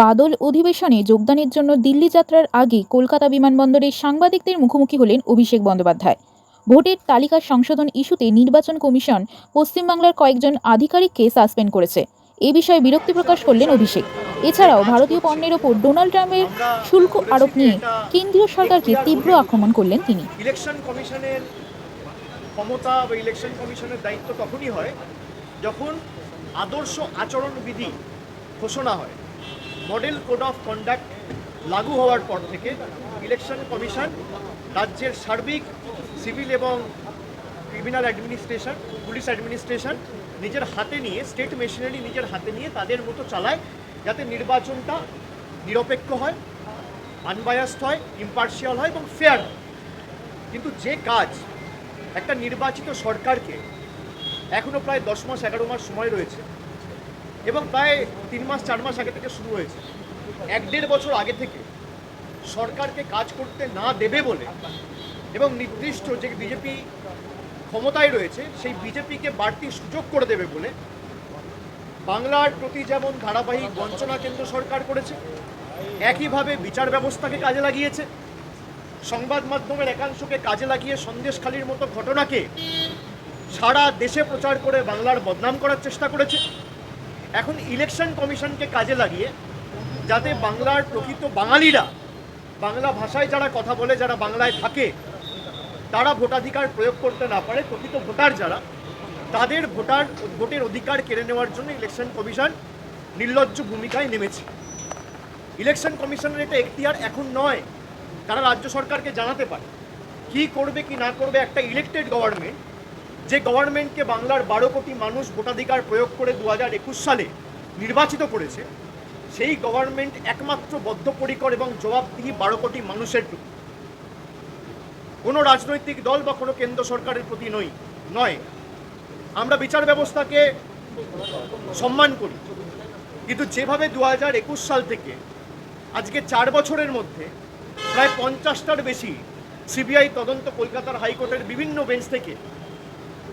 বাদল অধিবেশনে যোগদানের জন্য দিল্লি যাত্রার আগে কলকাতা বিমানবন্দরে সাংবাদিকদের মুখোমুখি হলেন অভিষেক বন্দ্যোপাধ্যায়। ভোটের তালিকা সংশোধন ইস্যুতে নির্বাচন কমিশন পশ্চিমবাংলার কয়েকজন আধিকারিককে সাসপেন্ড করেছে। এ বিষয়ে বিরক্তি প্রকাশ করলেন অভিষেক। এছাড়াও ভারতীয় পণ্যের ওপর ডোনাল্ড ট্রাম্পের শুল্ক আরোপ নিয়ে কেন্দ্রীয় সরকারকে তীব্র আক্রমণ করলেন তিনি। ইলেকশন কমিশনের ক্ষমতা বা ইলেকশন কমিশনের দায়িত্ব তখনই হয় যখন আদর্শ আচরণবিধি ঘোষণা হয়। মডেল কোড অফ কন্ডাক্ট লাগু হওয়ার পর থেকে ইলেকশন কমিশন রাজ্যের সার্বিক সিভিল এবং ক্রিমিনাল অ্যাডমিনিস্ট্রেশন, পুলিশ অ্যাডমিনিস্ট্রেশন নিজের হাতে নিয়ে, স্টেট মেশিনারি নিজের হাতে নিয়ে তাদের মতো চালায়, যাতে নির্বাচনটা নিরপেক্ষ হয়, আনবায়াসড হয়, ইম্পার্শিয়াল হয় এবং ফেয়ার হয়। কিন্তু যে কাজ একটা নির্বাচিত সরকারকে এখনও প্রায় 10 মাস 11 মাস সময় রয়েছে এবং প্রায় 3 মাস 4 মাস আগে থেকে শুরু হয়েছে, 1-1.5 বছর আগে থেকে সরকারকে কাজ করতে না দেবে বলে এবং নির্দিষ্ট যে বিজেপি ক্ষমতায় রয়েছে সেই বিজেপিকে বাড়তি সুযোগ করে দেবে বলে বাংলার প্রতি যেমন ধারাবাহিক বঞ্চনা কেন্দ্র সরকার করেছে, একইভাবে বিচার ব্যবস্থাকে কাজে লাগিয়েছে, সংবাদ মাধ্যমের একাংশকে কাজে লাগিয়ে সন্দেশখালির মতো ঘটনাকে সারা দেশে প্রচার করে বাংলার বদনাম করার চেষ্টা করেছে। এখন ইলেকশন কমিশনকে কাজে লাগিয়ে যাতে বাংলার প্রকৃত বাঙালিরা, বাংলা ভাষায় যারা কথা বলে, যারা বাংলায় থাকে, তারা ভোটাধিকার প্রয়োগ করতে না পারে, প্রকৃত ভোটার যারা, তাদের ভোটের অধিকার কেড়ে নেওয়ার জন্য ইলেকশন কমিশন নির্লজ্জ ভূমিকায় নেমেছে। ইলেকশন কমিশনের এটা এখতিয়ার এখন নয়, তারা রাজ্য সরকারকে জানাতে পারে কি করবে কি না করবে। একটা ইলেক্টেড গভর্নমেন্ট, যে গভর্নমেন্টকে বাংলার 12 কোটি মানুষ ভোটাধিকার প্রয়োগ করে 2021 সালে নির্বাচিত করেছে, সেই গভর্নমেন্ট একমাত্র বদ্ধপরিকর এবং জবাবদিহি 12 কোটি মানুষের প্রতি, কোনো রাজনৈতিক দল বা কোনো কেন্দ্র সরকারের প্রতি নয়। আমরা বিচার ব্যবস্থাকে সম্মান করি, কিন্তু যেভাবে 2021 সাল থেকে আজকে 4 বছরের মধ্যে প্রায় 50টার বেশি সিবিআই তদন্ত কলকাতার হাইকোর্টের বিভিন্ন বেঞ্চ থেকে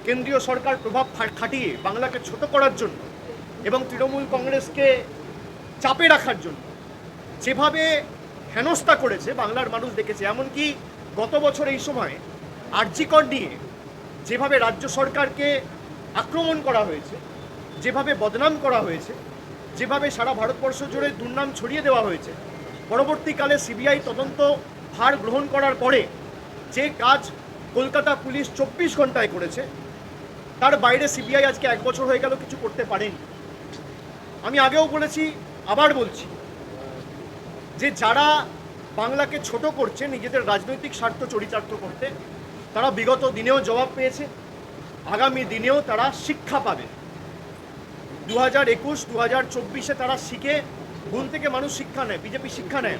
কেন্দ্রীয় সরকার প্রভাব খাটিয়ে বাংলাকে ছোট করার জন্য এবং তৃণমূল কংগ্রেসকে চাপে রাখার জন্য যেভাবে হেনস্থা করেছে বাংলার মানুষ দেখেছে। এমনকি গত বছর এই সময় আরজি কর নিয়ে যেভাবে রাজ্য সরকারকে আক্রমণ করা হয়েছে, যেভাবে বদনাম করা হয়েছে, যেভাবে সারা ভারতবর্ষ জুড়ে দুর্নাম ছড়িয়ে দেওয়া হয়েছে, পরবর্তীকালে সিবিআই তদন্ত ভার গ্রহণ করার পরে যে কাজ কলকাতা পুলিশ 24 ঘন্টায় করেছে, তার বাইরে সিবিআই আজকে 1 বছর হয়ে গেল কিছু করতে পারেনি। আমি আগেও বলেছি, আবার বলছি, যে যারা বাংলাকে ছোট করছে নিজেদের রাজনৈতিক স্বার্থ চরিতার্থ করতে, তারা বিগত দিনেও জবাব পেয়েছে, আগামী দিনেও তারা শিক্ষা পাবে। 2021, 2024-এ তারা শিখে, ভুল থেকে মানুষ শিক্ষা নেয়, বিজেপি শিক্ষা নেয়।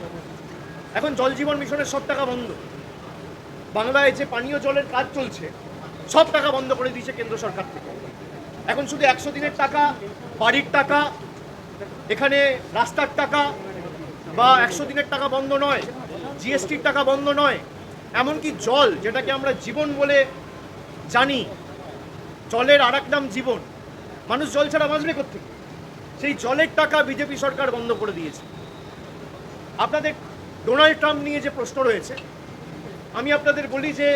এখন জল জীবন মিশনের সব টাকা বন্ধ, বাংলায় যে পানীয় জলের কাজ চলছে সব টাকা বন্ধ করে দিয়েছে কেন্দ্র সরকার থেকে। এখন শুধু 100 দিনের টাকা, বাড়ির টাকা, এখানে রাস্তার টাকা বা 100 দিনের টাকা বন্ধ নয়, জিএসটির টাকা বন্ধ নয়, এমনকি জল, যেটাকে আমরা জীবন বলে জানি, জলের আর এক নাম জীবন, মানুষ জল ছাড়া বাঁচবে কোত্থেকে, সেই জলের টাকা বিজেপি সরকার বন্ধ করে দিয়েছে। আপনাদের ডোনাল্ড ট্রাম্প নিয়ে যে প্রশ্ন রয়েছে, আমি আপনাদের বলি যে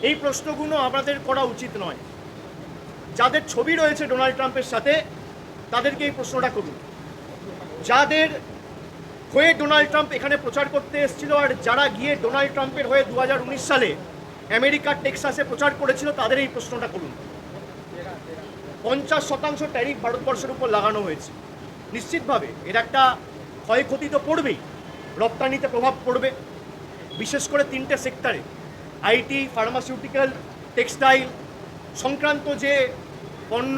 এই প্রশ্নগুলো আমাদের করা উচিত নয়। যাদের ছবি রয়েছে ডোনাল্ড ট্রাম্পের সাথে তাদেরকে এই প্রশ্নটা করুন। যাদের হয়ে ডোনাল্ড ট্রাম্প এখানে প্রচার করতে এসেছিল আর যারা গিয়ে ডোনাল্ড ট্রাম্পের হয়ে 2019 সালে আমেরিকার টেক্সাসে প্রচার করেছিল, তাদের এই প্রশ্নটা করুন। 50% ট্যারিফ ভারতবর্ষের উপর লাগানো হয়েছে, নিশ্চিতভাবে এর একটা ক্ষয়ক্ষতি তো পড়বেই, রপ্তানিতে প্রভাব পড়বে, বিশেষ করে 3টে সেক্টরে, আইটি, ফার্মাসিউটিক্যাল, টেক্সটাইল সংক্রান্ত যে পণ্য,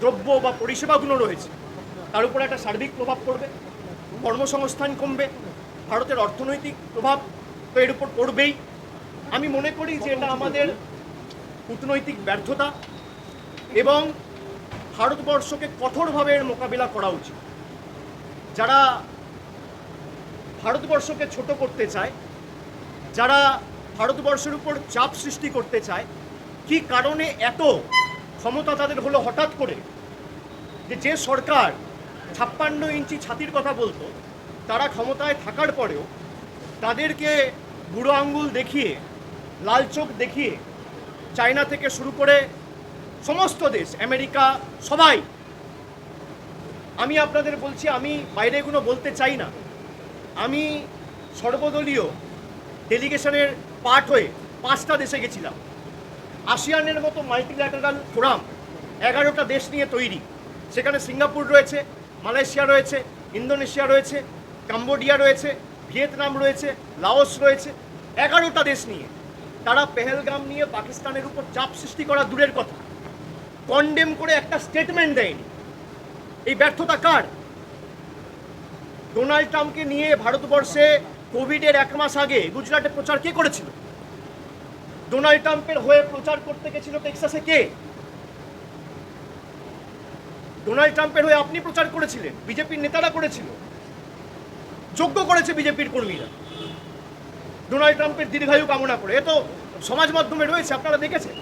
দ্রব্য বা পরিষেবাগুলো রয়েছে তার উপর একটা সার্বিক প্রভাব পড়বে, কর্মসংস্থান কমবে, ভারতের অর্থনৈতিক প্রভাব তো এর উপর পড়বেই। আমি মনে করি যে এটা আমাদের কূটনৈতিক ব্যর্থতা এবং ভারতবর্ষকে কঠোরভাবে এর মোকাবিলা করা উচিত। যারা ভারতবর্ষকে ছোট করতে চায়, যারা ভারতবর্ষের উপর চাপ সৃষ্টি করতে চায়, কি কারণে এত ক্ষমতা তাদের হলো হঠাৎ করে, যে সরকার 56 ইঞ্চি ছাতির কথা বলতো তারা ক্ষমতায় থাকার পরেও তাদেরকে বুড়ো আঙ্গুল দেখিয়ে, লাল চোখ দেখিয়ে চায়না থেকে শুরু করে সমস্ত দেশ, আমেরিকা, সবাই, আমি আপনাদের বলছি, আমি বাইরে এগুলো বলতে চাই না, আমি সর্বদলীয় ডেলিগেশনের পার্ট হয়ে 5টা দেশে গেছিলাম। আসিয়ানের মতো মাল্টিল্যাটারাল ফোরাম 11টা দেশ নিয়ে তৈরি। সেখানে সিঙ্গাপুর রয়েছে, মালয়েশিয়া রয়েছে, ইন্দোনেশিয়া রয়েছে, কাম্বোডিয়া রয়েছে, ভিয়েতনাম রয়েছে, লাওস রয়েছে, 11টা দেশ নিয়ে তারা পেহেলগাম নিয়ে পাকিস্তানের উপর চাপ সৃষ্টি করা দূরের কথা, কন্ডেম করে একটা স্টেটমেন্ট দেয়নি। এই ব্যর্থতা কার? ডোনাল্ড ট্রাম্পকে নিয়ে ভারতবর্ষে কোভিডের 1 মাস আগে গুজরাটে প্রচার কে করেছিল? ডোনাল্ড ট্রাম্পের হয়ে প্রচার করতে গেছিল টেক্সাসে কে? ডোনাল্ড ট্রাম্পের হয়ে আপনি প্রচার করেছিলেন, বিজেপির নেতারা করেছিল, যোগ্য করেছে বিজেপির কর্মীরা ডোনাল্ড ট্রাম্পের দীর্ঘায়ু কামনা করে। এ তো সমাজ মাধ্যমে রয়েছে, আপনারা দেখেছেন।